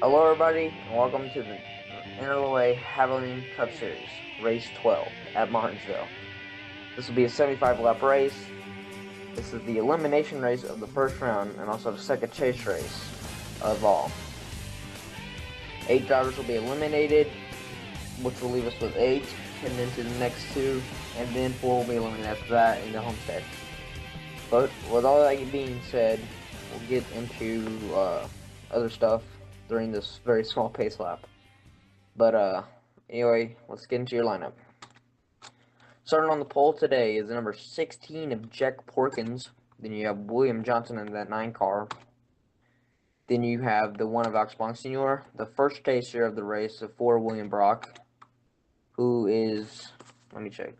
Hello, everybody, and welcome to the Interlaway Halloween Cup Series, Race 12 at Martinsville. This will be a 75 lap race. This is the elimination race of the first round and also the second chase race of all. 8 drivers will be eliminated, which will leave us with 8 heading into the next 2, and then 4 will be eliminated after that in the homestead. But with all that being said, we'll get into other stuff during this very small pace lap. But anyway, let's get into your lineup. Starting on the pole today is the number 16 of Jack Porkins. Then you have William Johnson in that 9 car. Then you have the 1 of Alex Bonsignor, the first chaser of the race, the 4 William Brock, who is, let me check.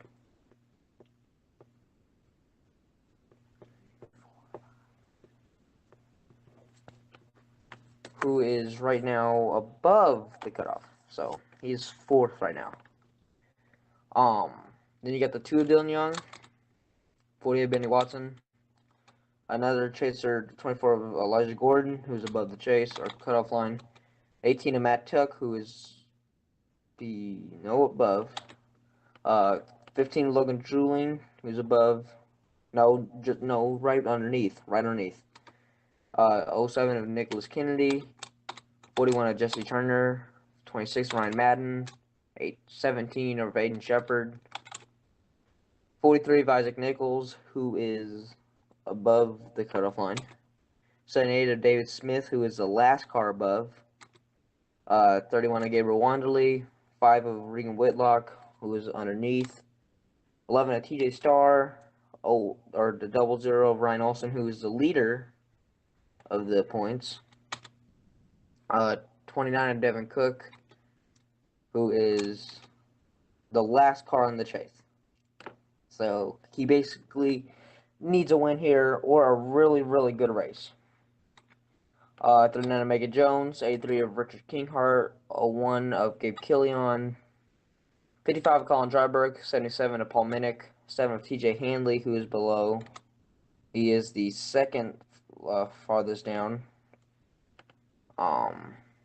Who is right now above the cutoff. So he's 4th right now. Then you got the 2 of Dylan Young, 40 of Benny Watson, another chaser, 24 of Elijah Gordon, who's above the chase or cutoff line, 18 of Matt Tuck, who is above, 15 of Logan Juling, who's above, right underneath, 07 of Nicholas Kennedy, 41 of Jesse Turner, 26 of Ryan Madden, 17 of Aiden Shepard, 43 of Isaac Nichols, who is above the cutoff line, 78 of David Smith, who is the last car above, 31 of Gabriel Wanderley, 5 of Regan Whitlock, who is underneath, 11 of TJ Starr, or the 00 of Ryan Olson, who is the leader of the points, 29 of Devin Cook, who is the last car on the chase. So he basically needs a win here or a really, really good race. 39 of Megan Jones, 83 of Richard Kinghart, 01 of Gabe Killian, 55 of Colin Dryberg, 77 of Paul Minnick, 7 of TJ Handley, who is below. He is the second farthest down.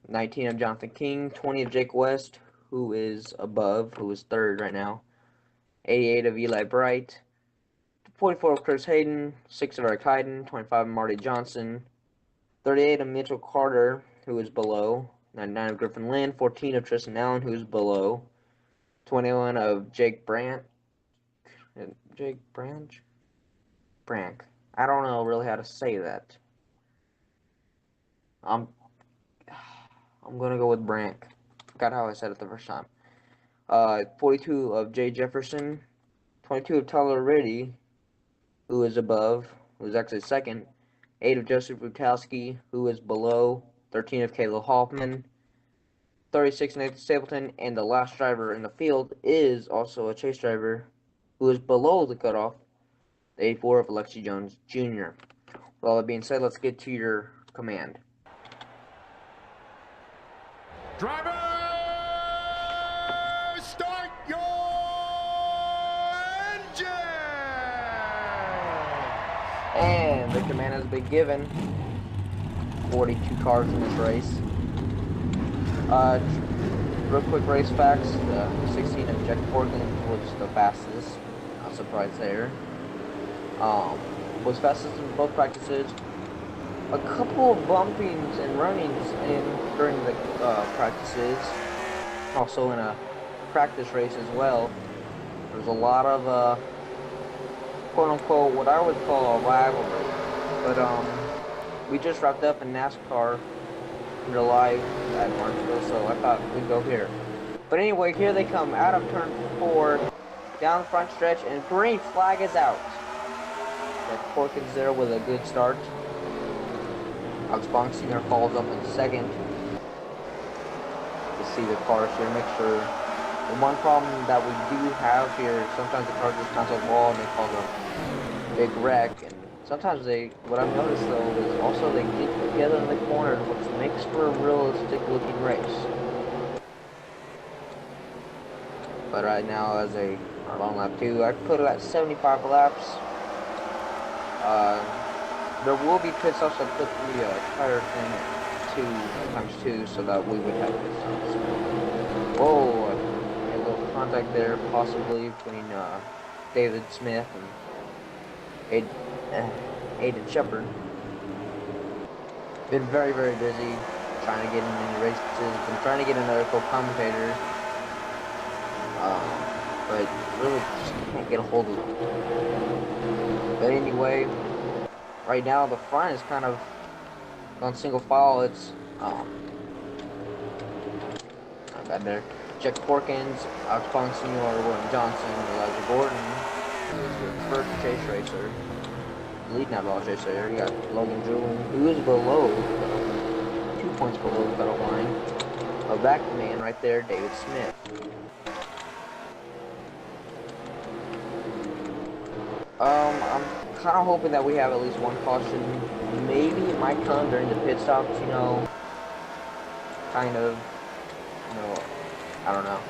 19 of Jonathan King, 20 of Jake West, who is above, who is 3rd right now. 88 of Eli Bright, 44 of Chris Hayden, 6 of Eric Hayden, 25 of Marty Johnson, 38 of Mitchell Carter, who is below, 99 of Griffin Lynn, 14 of Tristan Allen, who is below, 21 of Jake Branch. I don't know really how to say that. I'm gonna go with Brank. Forgot how I said it the first time. 42 of Jay Jefferson, 22 of Tyler Riddy, who is above, who is actually 2nd, 8 of Joseph Rutowski, who is below, 13 of Caleb Hoffman, 36 Nathan Stapleton, and the last driver in the field is also a chase driver, who is below the cutoff, 84 of Alexi Jones Jr. With all that being said, let's get to your command. Driver, start your engine! And the command has been given. 42 cars in this race. Real quick race facts. The 16 of Jack Portland was the fastest. Not surprised there. Was fastest in both practices. A couple of bumpings and runnings during the practices. Also in a practice race as well. There's a lot of quote-unquote what I would call a rivalry. But we just wrapped up in NASCAR in July at Martinsville, so I thought we'd go here. But anyway, here they come out of turn 4, down the front stretch, and green flag is out. That Porkins there with a good start. Alex Bonsignor falls up in 2nd. You see the cars here, make sure. The one problem that we do have here, sometimes the cars just bounce off the wall and they cause a big wreck. And sometimes what I've noticed though, is also they get together in the corner, which makes for a realistic looking race. But right now, as we're on lap 2, I put it at 75 laps. There will be pit stops that put the tire thing times two, so that we would have pit stops. Whoa, a little contact there, possibly between David Smith and Aiden Shepard. Been very, very busy trying to get in any races. Been trying to get another co-commentator, but really just can't get a hold of them. But anyway, right now the front is kind of on single file. It's not bad there. Jack Porkins, Alex Bonsignor, William Johnson, Elijah Gordon, who's your first chase racer. Leading out all chase racer. You got Logan Jewell, who is below, 2 points below the cutoff line. A back man right there, David Smith. I'm kind of hoping that we have at least one caution. Maybe it might come during the pit stops, you know. Kind of, you know, I don't know.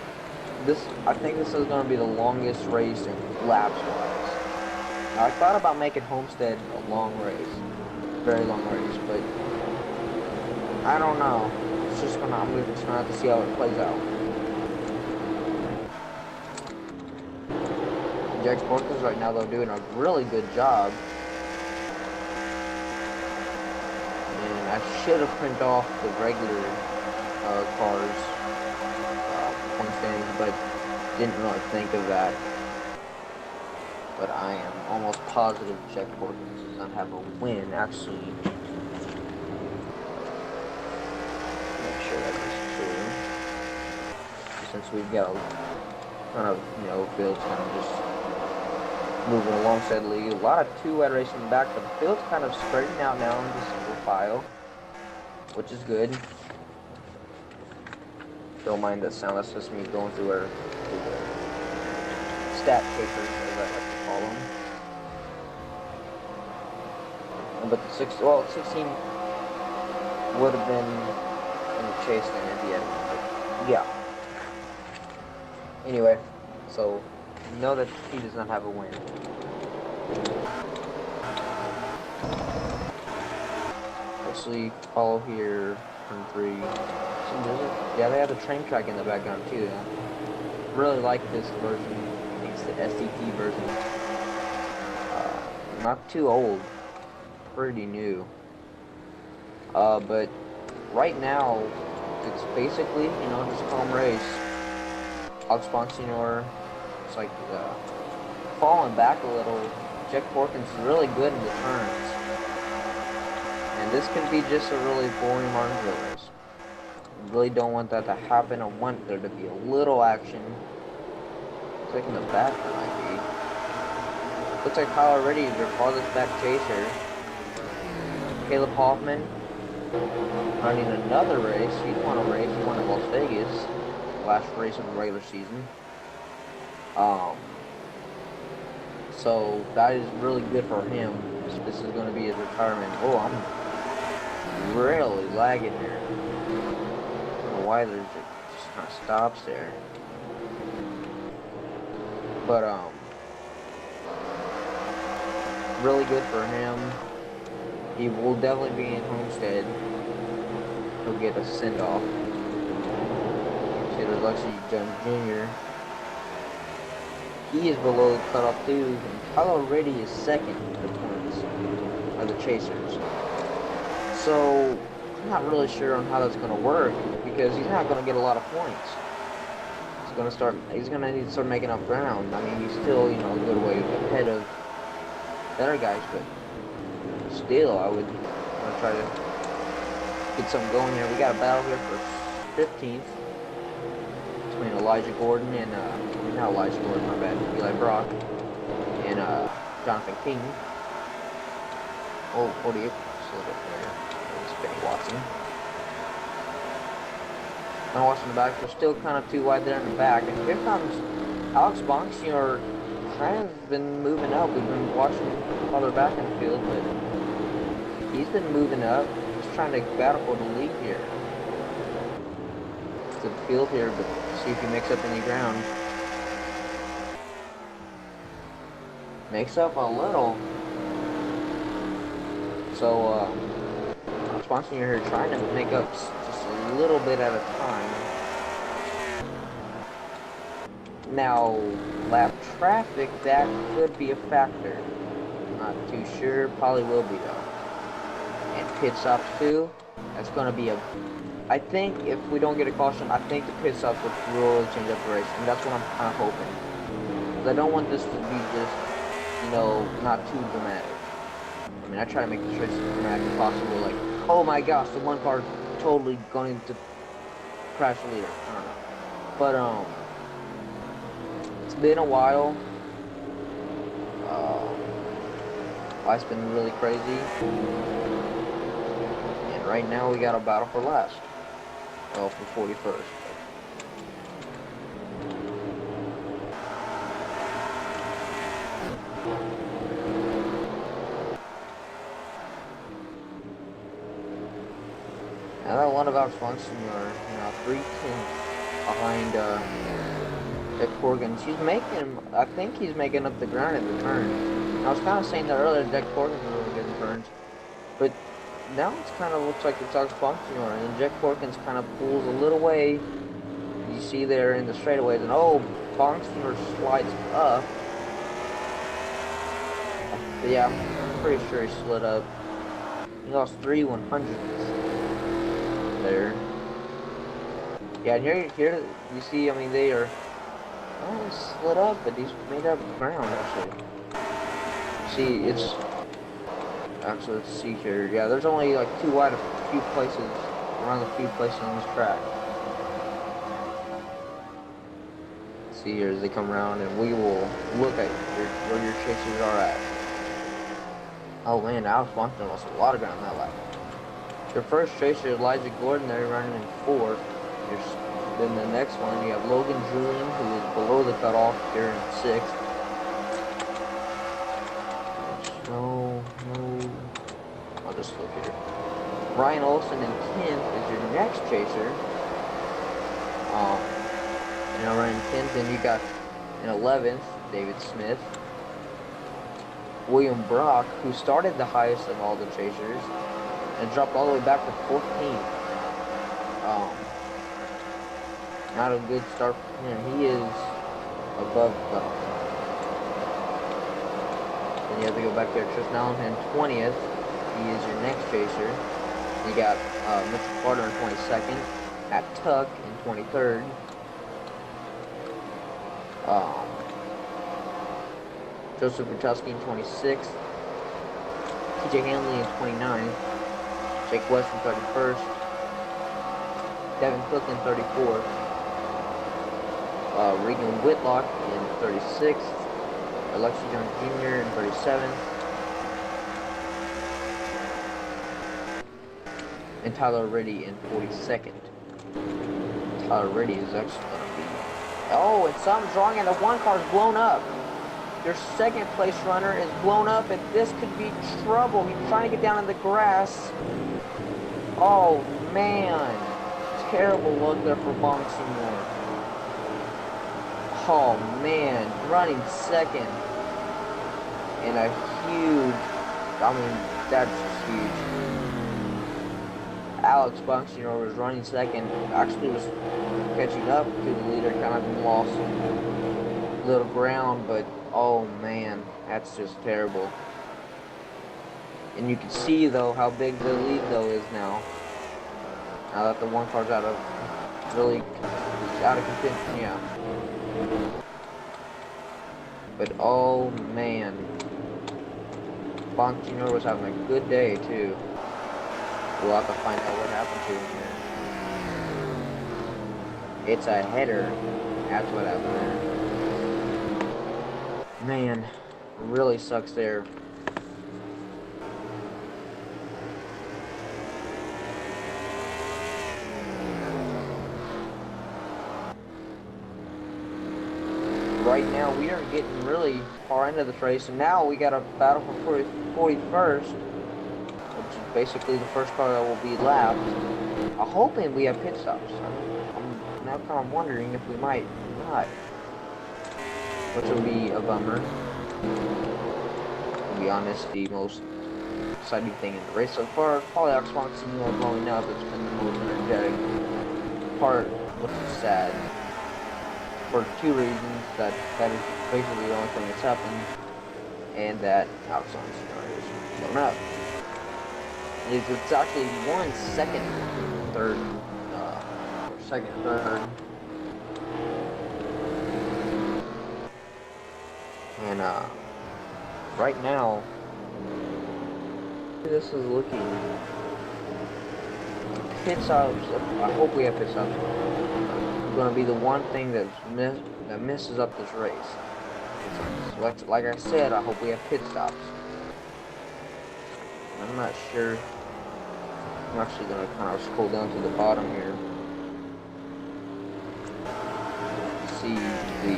I think this is going to be the longest race in laps-wise. Now, I thought about making Homestead a long race, very long race, but I don't know. It's just gonna, I'm just gonna have to see how it plays out. Jack Porkins right now, though, doing a really good job. And I should have printed off the regular cars point standings, but didn't really think of that. But I am almost positive Jack Porkins does not have a win, actually. Make sure that is true. Since we've got a kind of, you know, fields kind of just moving along steadily. A lot of two-wide racing in the back, but the field's kind of straightening out now in the single file, which is good. Don't mind that sound, that's just me going through our stat papers, as I like to call them. But the 16 would have been in the chase then at the end. But yeah. Anyway, so know that he does not have a win. Actually, follow here, turn 3. Yeah, they have the train track in the background too. Really like this version. I think it's the STT version. Not too old, pretty new. But right now, it's basically, you know, just a calm race. Alex Bonsignor, it's like falling back a little. Jack Porkins is really good in the turns. And this could be just a really boring Martinsville race. Really don't want that to happen. I want there to be a little action. Looks like in the back there might be. Looks like Kyle already is your farthest back chaser. Caleb Hoffman running another race. He won a race. He won in Las Vegas. Last race of the regular season. So that is really good for him. This is going to be his retirement. Oh, I'm really lagging here. Why there's just kind of stops there, but really good for him. He will definitely be in Homestead. He'll get a send-off. See, there's Lexi Jones Jr. He is below the cutoff too, and Kyle Reddy is second in the points of the chasers. So I'm not really sure on how that's going to work, because he's not going to get a lot of points. He's going to need to start making up ground. I mean, he's still, you know, a good way ahead of the other guys, but still, I would want to try to get something going here. We got a battle here for 15th between Elijah Gordon and, not Elijah Gordon, my bad, Eli Brock, and Jonathan King. Oh, 48, still up there. Benny Watson. Now watching the back, they're still kind of too wide there in the back. And here comes Alex Bonsignor, kind of been moving up. We've been watching farther back in the field, but he's been moving up. He's trying to battle for the lead here. To the field here, but see if he makes up any ground. Makes up a little. So, Alex Monsignor here trying to make up just a little bit at a time. Now, lap traffic, that could be a factor. Not too sure, probably will be though. And pit stops too, that's going to be a... I think if we don't get a caution, I think the pit stops would really change up the race, and that's what I'm kind of hoping. Because I don't want this to be just, you know, not too dramatic. I mean, I try to make this race as dramatic as possible, like, oh my gosh, the one car totally going to crash the leader. I don't know. But, it's been a while. Life's been really crazy. And right now we got a battle for last. Well, for 41st. Now that one of our functions are, you know, 3 tenths behind Jack Corrigan. He's making, I think he's making up the ground at the turn. I was kind of saying that earlier, Jack Corrigan's really good in turns, but now it's kind of looks like it's Alex Bonsignor, and Jack Corrigan's kind of pulls a little way. You see there in the straightaways, and oh, Bonsignor slides up. But yeah, I'm pretty sure he slid up. He lost 3/100ths there. Yeah, and here you see, I mean, they are slid up, but he's made up ground actually. See, it's actually, let's see here. Yeah, there's only like too wide a few places around the few places on this track. See here as they come around, and we will look at where your chasers are at. Oh man, Alex Bonsignor lost a lot of ground that lap. Your first chaser, Elijah Gordon, they're running in 4th. Then the next one, you have Logan Julian, who is below the cutoff here in 6th. No, I'll just look here. Ryan Olson in 10th is your next chaser. You know, running 10th, then you got in 11th, David Smith. William Brock, who started the highest of all the chasers, and dropped all the way back to 14th. Not a good start for him. He is above the cutoff. Then you have to go back there. Tristan Allen in 20th. He is your next chaser. You got Mitchell Carter in 22nd. Matt Tuck in 23rd. Joseph Bertowski in 26th. TJ Hanley in 29th. Jake West in 31st. Devin Cook in 34th. Regan Whitlock in 36th. Alexi Jones Jr. in 37th. And Tyler Reddy in 42nd. Tyler Reddy is actually going to be... Oh, and something's wrong, and the one car's blown up. Your second place runner is blown up, and this could be trouble. He's trying to get down in the grass. Oh, man. Terrible look there for Bonsignor. Oh, man. Running second. And a huge... I mean, that's just huge. Alex Bonsignor was running second. Actually was catching up to the leader. Kind of lost a little ground, but... Oh man, that's just terrible. And you can see though how big the lead though is now. Now that the one car's out of contention, yeah. But oh man, Bonsignor was having a good day too. We'll have to find out what happened to him here. It's a header. That's what happened there. Man, really sucks there. Right now, we are getting really far into this race, and now we got a battle for 41st, which is basically the first car that will be lapped. I'm hoping we have pit stops. I'm now kind of wondering if we might not. Which will be a bummer. To be honest, the most exciting thing in the race so far. Polyarch's Martinsville more blowing up. It's been the most energetic part, which is sad for two reasons. That is basically the only thing that's happened, and that Alex Martinsville is blown up. It's actually 1 second third, third. And right now, this is looking pit stops. I hope we have pit stops. It's going to be the one thing that messes up this race. So like I said, I hope we have pit stops. I'm not sure. I'm actually going to kind of scroll down to the bottom here. See the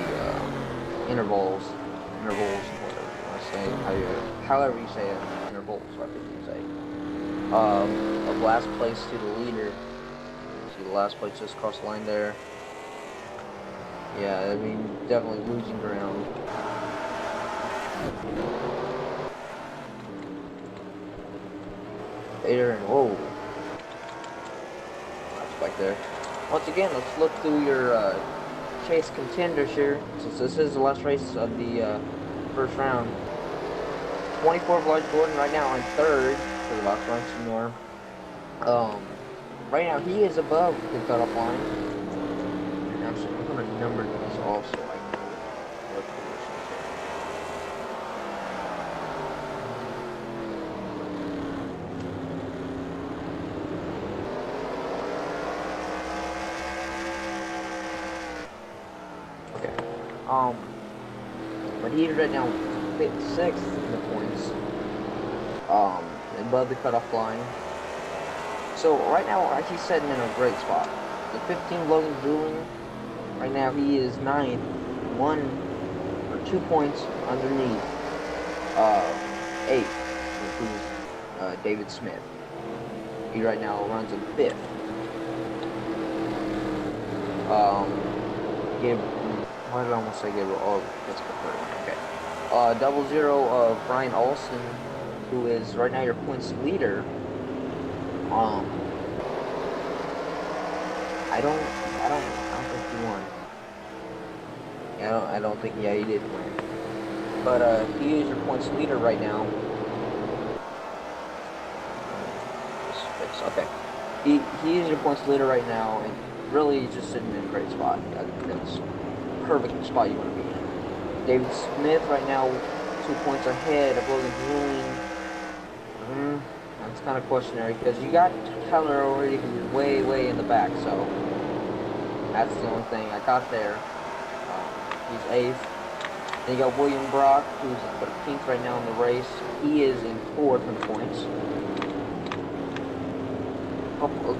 intervals, whatever you want to say, however you say it, intervals, I think you say. Of last place to the leader. See the last place just crossed the line there. Yeah, I mean, definitely losing ground. And whoa. That's back there. Once again, let's look through your chase contenders here, since this is the last race of the first round. 24 Large Gordon right now on third for the box run Senor. Right now he is above the cutoff line. And actually, I'm going to number these off so I can know what positions are. Okay. But he right now fit 6th in the points. Above the cutoff line. So right now he's sitting in a great spot. The 15 Logan Dooling, right now he is 9th, 1 or 2 points underneath 8th, which is David Smith. He right now runs in 5th. Why did I almost say Gabriel? Oh, that's okay. 00 of Brian Olson, who is right now your points leader. I don't think he won. I don't think, yeah, he did win. But he is your points leader right now. Okay. He is your points leader right now, and really he's just sitting in a great spot. That's perfect spot you want to be in. David Smith right now 2 points ahead of Logan Dooling. That's kind of questionary because you got Tyler already who's way in the back, so that's the only thing I got there. He's 8th. Then you got William Brock, who's 13th right now in the race. He is in 4th in points.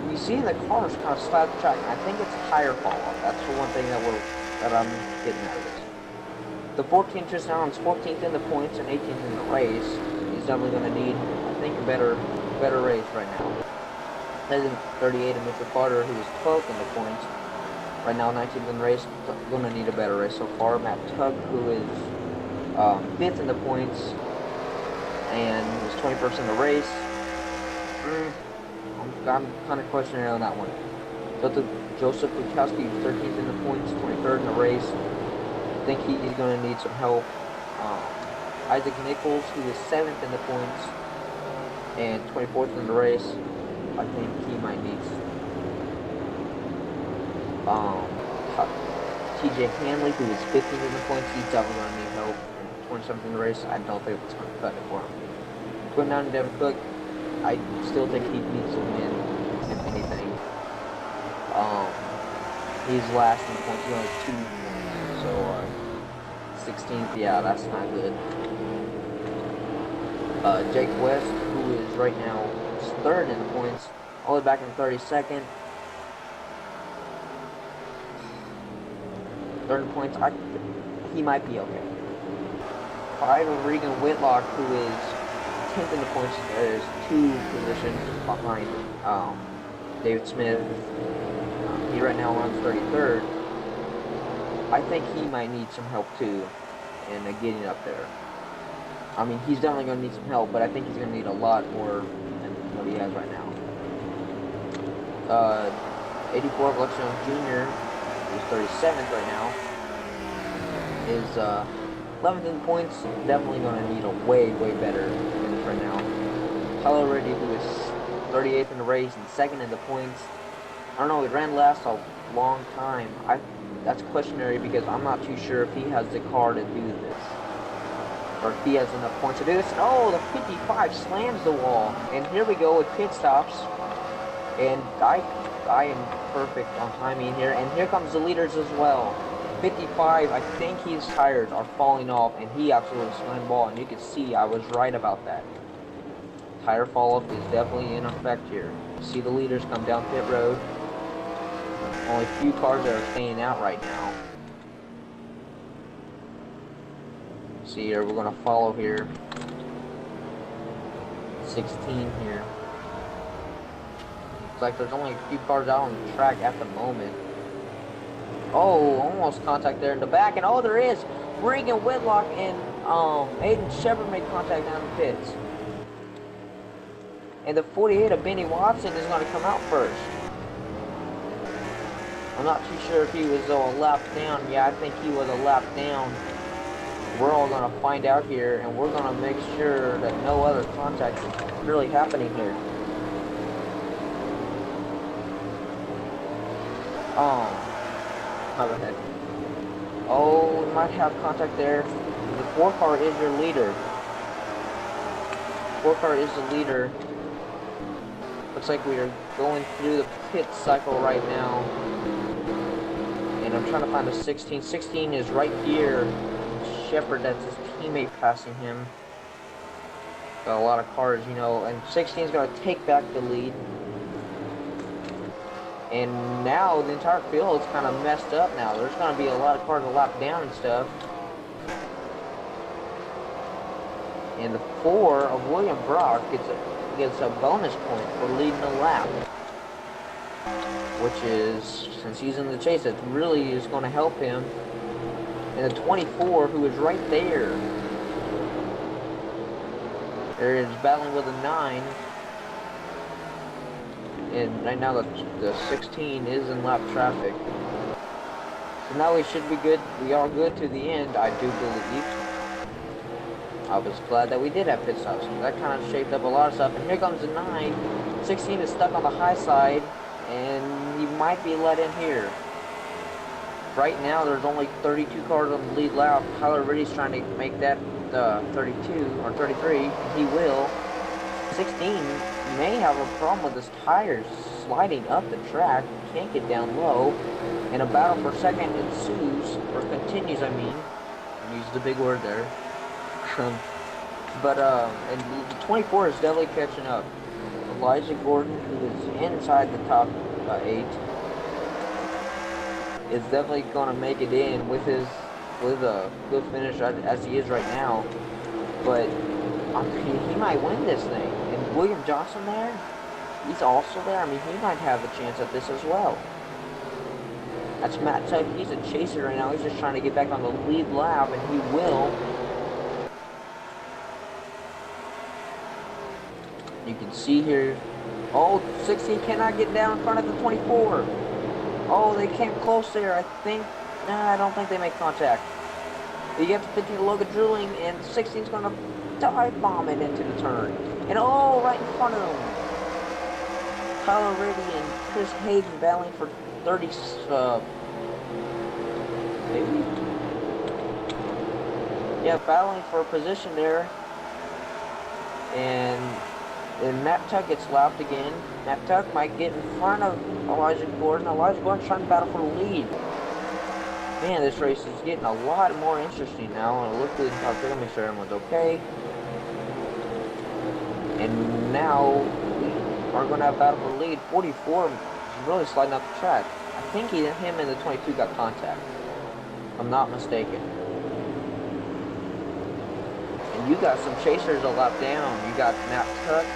We see the cars kind of slap the track. I think it's tire fall off. That's the one thing that I'm getting out of this. The 14th Tristan Allen's 14th in the points and 18th in the race. He's definitely going to need, I think, a better race right now. Then 38 of Mitchell Carter, who is 12th in the points. Right now, 19th in the race. Going to need a better race so far. Matt Tugg, who is 5th in the points and was 21st in the race. I'm kind of questioning on that one. Joseph Bukowski, 13th in the points, 23rd in the race. I think he's going to need some help. Isaac Nichols, who is 7th in the points and 24th in the race. I think he might need TJ Hanley, who is 15th in the points. He's definitely going to need help. 27th in the race. I don't think it's going to cut it for him. Going down to Devin Cook, I still think he needs to win, if anything. He's last in the points. He only has 2 points. So, 16th, yeah, that's not good. Jake West, who is right now 3rd in the points, all the way back in 32nd. 3rd in points, he might be okay. 5 of Regan Whitlock, who is 10th in the points. There's 2 positions behind David Smith. He right now runs 33rd. I think he might need some help too in getting up there. I mean, he's definitely going to need some help, but I think he's going to need a lot more than what he has right now. 84 Alex Jones Jr., who's 37th right now, is 11th in points. Definitely going to need a way better finish right now. Tyler Reddy, who is 38th in the race and 2nd in the points. I don't know, he ran last a long time. That's questionary because I'm not too sure if he has the car to do this. Or if he has enough points to do this. Oh, the 55 slams the wall. And here we go with pit stops. And I am perfect on timing here. And here comes the leaders as well. 55, I think his tires are falling off. And he absolutely slammed the ball. And you can see I was right about that. Tire fall off is definitely in effect here. See the leaders come down pit road. Only a few cars that are staying out right now. See here, we're going to follow here. 16 here. Looks like there's only a few cars out on the track at the moment. Oh, almost contact there in the back. And oh, there is. Regan Whitlock and Aiden Shepard made contact down the pits. And the 48 of Benny Watson is going to come out first. I'm not too sure if he was a lap down. Yeah, I think he was a lap down. We're all going to find out here, and we're going to make sure that no other contact is really happening here. How about that? Oh, we might have contact there. The 4 car is your leader. 4 car is the leader. Looks like we are going through the pit cycle right now. And I'm trying to find the 16. 16 is right here. Shepard, that's his teammate passing him. Got a lot of cars, you know, and 16 is going to take back the lead. And now the entire field is kind of messed up now. There's going to be a lot of cars a lap down and stuff. And the 4 of William Brock gets a bonus point for leading the lap. Which is, since he's in the chase, it really is going to help him. And the 24, who is right there. There is battling with a 9. And right now the 16 is in lap traffic. So now we should be good. We are good to the end, I do believe. I was glad that we did have pit stops. That kind of shaped up a lot of stuff. And here comes the 9. 16 is stuck on the high side. And he might be let in here. Right now, there's only 32 cars on the lead lap. Tyler Reddy's trying to make that 32 or 33, and he will. 16 may have a problem with his tires sliding up the track. Can't get down low. And a battle for second ensues, or continues, I mean. Use the big word there. And the 24 is definitely catching up. Elijah Gordon, who is inside the top 8, is definitely going to make it in with a good finish as he is right now. But I mean, he might win this thing. And William Johnson there, he's also there. I mean, he might have a chance at this as well. That's Matt Tuck. He's a chaser right now. He's just trying to get back on the lead lap, and he will. You can see here, oh, 16 cannot get down in front of the 24. Oh, they came close there, I think. Nah, I don't think they make contact. You get to 15 Logan Drooling, and 16's going to dive bomb it into the turn. And oh, right in front of them. Tyler Reddy and Chris Hayden battling for 30, maybe? Yeah, battling for a position there. And Matt Tuck gets lapped again. Matt Tuck might get in front of Elijah Gordon. Elijah Gordon's trying to battle for the lead. Man, this race is getting a lot more interesting now. I'm going to look through the top three, make sure everyone's okay. And now we are going to have battle for the lead. 44 is really sliding up the track. I think him and the 22 got contact, if I'm not mistaken. And you got some chasers a lap down. You got Matt Tuck,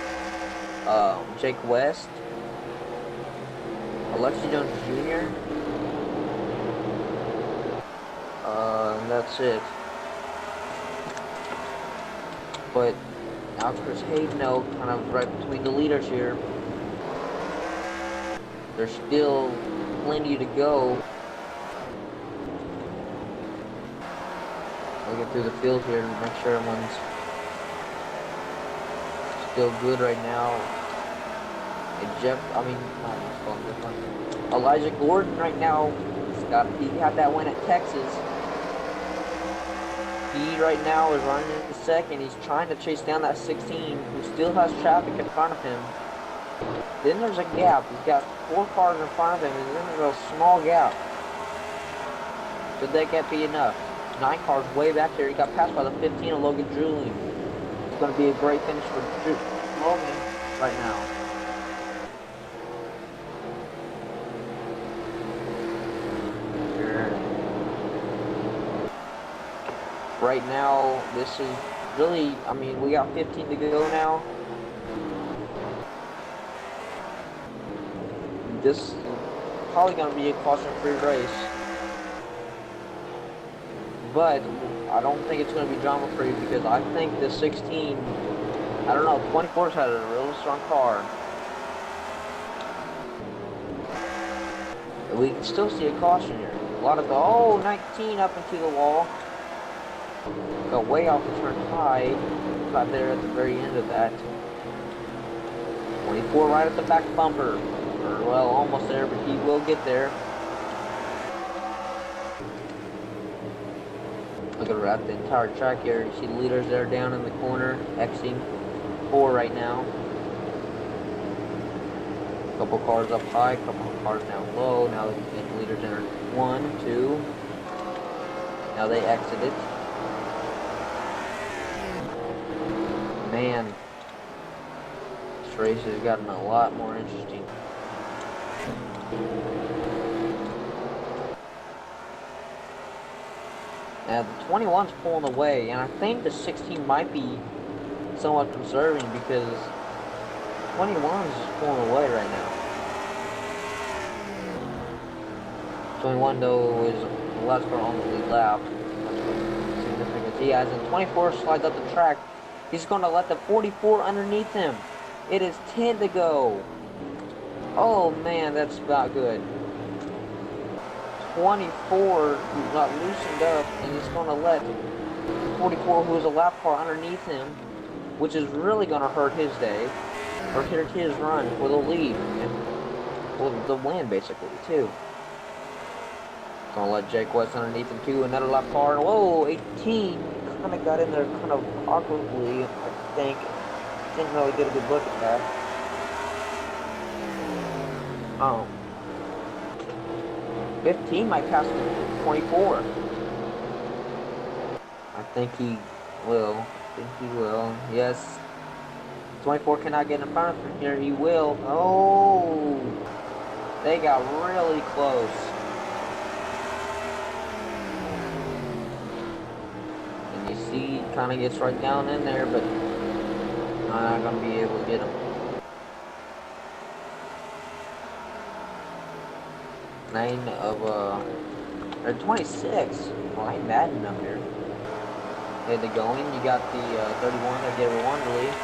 Jake West, Alexi Jones Jr., and that's it. But now Chris Hayden, kind of right between the leaders here. There's still plenty to go. I'll get through the field here to make sure everyone's still good right now. Elijah Gordon right now, he had that win at Texas. He right now is running in second. He's trying to chase down that 16 who still has traffic in front of him. Then there's a gap. He's got 4 cars in front of him, and then there's a small gap. Should that gap be enough? 9 cars way back there. He got passed by the 15 of Logan Julian. It's going to be a great finish for Logan right now. Right now, this is really, we got 15 to go now. This is probably going to be a caution-free race. But I don't think it's going to be drama-free because I think the 16, I don't know, 24's had a real strong car. We can still see a caution here. A lot of 19 up into the wall. Got way off the turn high. Got there at the very end of that. 24 right at the back bumper. Or, well, almost there, but he will get there. Look at the entire track here. You see the leaders there down in the corner, Xing 4 right now. Couple cars up high, couple of cars down low. Now the leaders enter 1, 2. Now they exited. Man, this race has gotten a lot more interesting. Now the 21's pulling away, and I think the 16 might be somewhat conserving because 21's just pulling away right now. 21 though is the last car on the lead lap. That's significant. He has, and 24 slides up the track. He's going to let the 44 underneath him. It is 10 to go. Oh man, that's not good. 24 got loosened up, and he's going to let 44, who is a lap car, underneath him, which is really going to hurt his day, or hurt his run for the lead, and for the win basically too. Going to let Jake West underneath him too, another lap car. Whoa, 18 kind of got in there kind of awkwardly, I think. Didn't really get a good look at that. 15 might pass 24. I think he will. Yes. 24 cannot get in front of him here. He will. Oh! They got really close. And you see, he kind of gets right down in there, but I'm not going to be able to get him. 9 of, or 26. Ryan Madden up here. Okay, the going, you got the 31 that gave her one to lead.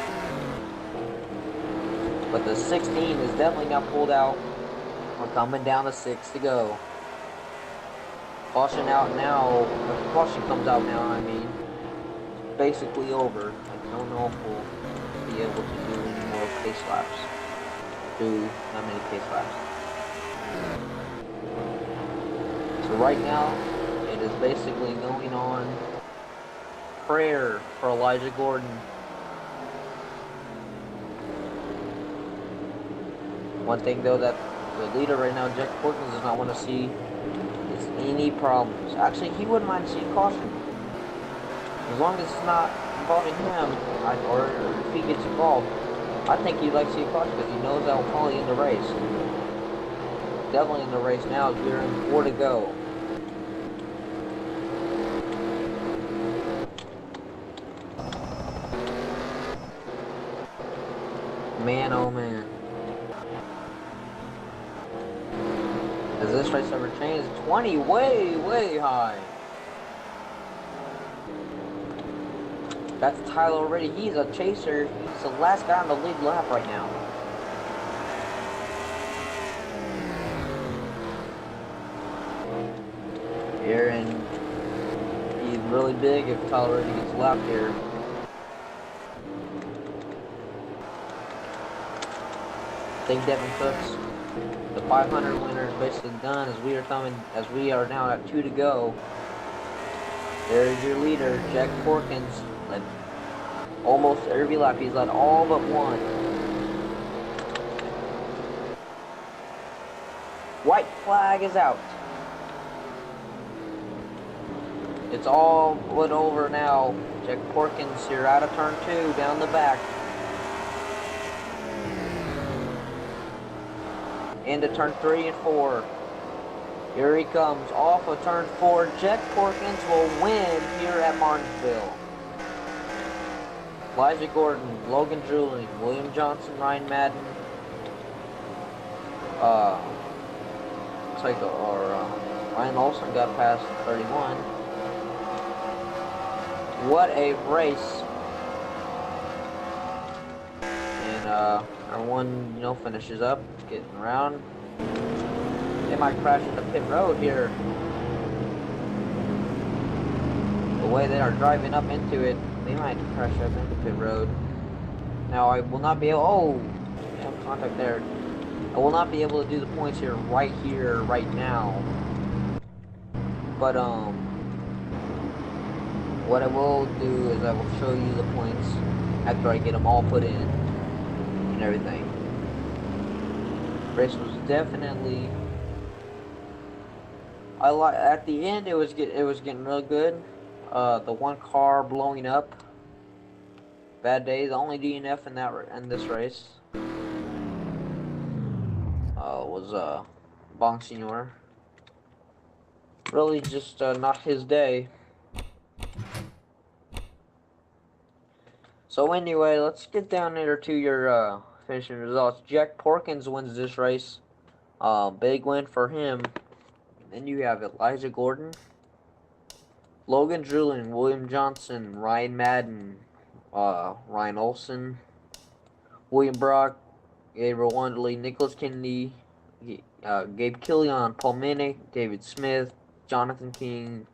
But the 16 is definitely not pulled out. We're coming down to 6 to go. Caution out now. If the caution comes out now, it's basically over. I don't know if we'll be able to do any more pace laps. Not many pace laps. So right now, it is basically going on prayer for Elijah Gordon. One thing though that the leader right now, Jack Portman, does not want to see is any problems. Actually, he wouldn't mind seeing caution. As long as it's not involving him, or if he gets involved, I think he'd like to see a caution because he knows that will probably end the race. Definitely in the race now, as we're in 4 to go. Man, oh man. Has this race ever changed? 20, way high. That's Tyler already. He's a chaser. He's the last guy on the lead lap right now. Here, and he's really big if Tyler already gets lapped here. I think Devin Cook's the 500 winner is basically done as we are now at 2 to go. There's your leader, Jack Porkins. Led almost every lap. He's led all but one. White flag is out. It's all but over now. Jack Porkins, you're out of turn 2, down the back. Into turn 3 and 4. Here he comes off of turn 4. Jack Porkins will win here at Martinsville. Elijah Gordon, Logan Julian, William Johnson, Ryan Madden. Ryan Olsen got past 31. What a race. And our one, finishes up, getting around. They might crash into pit road here. The way they are driving up into it, they might crash up into pit road. Now I will not be able, some contact there. I will not be able to do the points here, right now. But what I will do is I will show you the points after I get them all put in and everything. Race was definitely, at the end it was getting real good. The one car blowing up, bad day. The only DNF in this race was Bong Senior. Really just not his day. So anyway, let's get down there to your finishing results. Jack Porkins wins this race. Big win for him. And then you have Elijah Gordon, Logan Julian, William Johnson, Ryan Madden, Ryan Olsen, William Brock, Gabriel Wanderley, Nicholas Kennedy, Gabe Killian, Paul Minnick, David Smith, Jonathan King,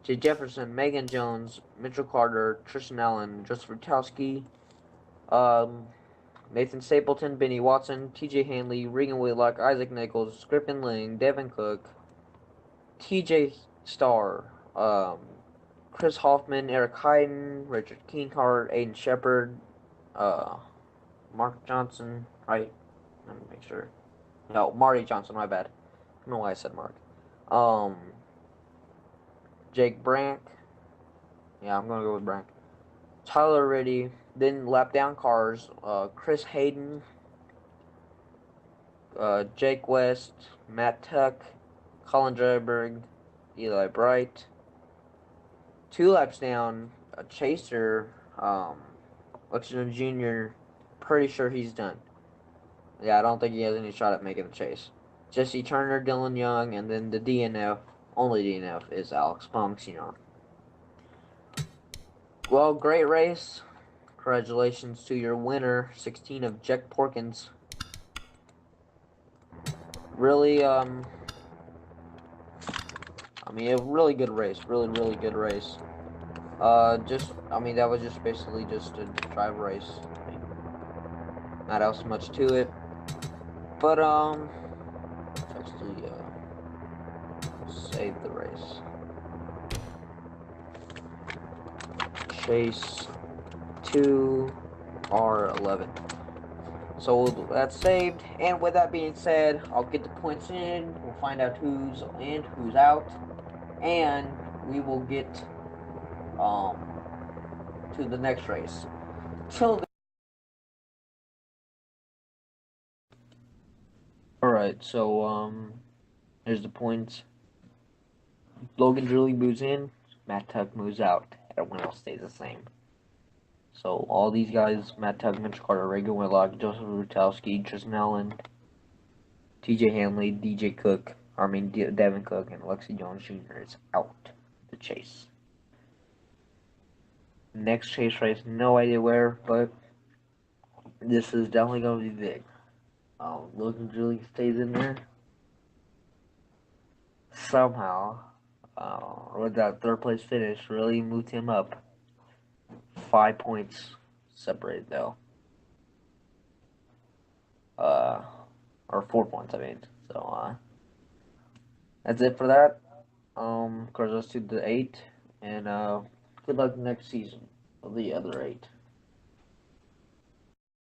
Jay Jefferson, Megan Jones, Mitchell Carter, Tristan Allen, Joseph Rutowski, Nathan Stapleton, Benny Watson, TJ Hanley, Regan Whitlock, Isaac Nichols, Griffin Ling, Devin Cook, TJ Starr, Chris Hoffman, Eric Hyden, Richard Kinghart, Aiden Shepard, Mark Johnson, right? Let me make sure. No, Marty Johnson, my bad. I don't know why I said Mark. Jake Brank. Yeah, I'm gonna go with Brank. Tyler Reddy. Then lap down cars. Chris Hayden. Jake West. Matt Tuck. Colin Dryberg. Eli Bright. 2 laps down. A chaser. Lexington Jr. Pretty sure he's done. Yeah, I don't think he has any shot at making the chase. Jesse Turner, Dylan Young, and then the DNF, only DNF, is Alex Senior. Well, great race. Congratulations to your winner, 16 of Jack Porkins. Really, a really good race. Really good race. That was just basically just a drive race. Not else much to it. But, actually, save the race. Chase 2R11. So that's saved. And with that being said, I'll get the points in. We'll find out who's in, who's out. And we will get, to the next race. Till then. Alright, so, here's the points. Logan Julie moves in, Matt Tuck moves out. Everyone else stays the same. So, all these guys, Matt Tuck, Mitch Carter, Reagan Whitlock, Joseph Rutowski, Tristan Allen, TJ Hanley, Devin Cook, and Lexi Jones Jr. is out the chase. Next chase race, no idea where, but this is definitely going to be big. Logan Julie stays in there somehow. With that third place finish, really moved him up. 5 points separated though. Or 4 points, I mean. So, that's it for that. Of course, let's do the 8, and good luck next season of the other 8.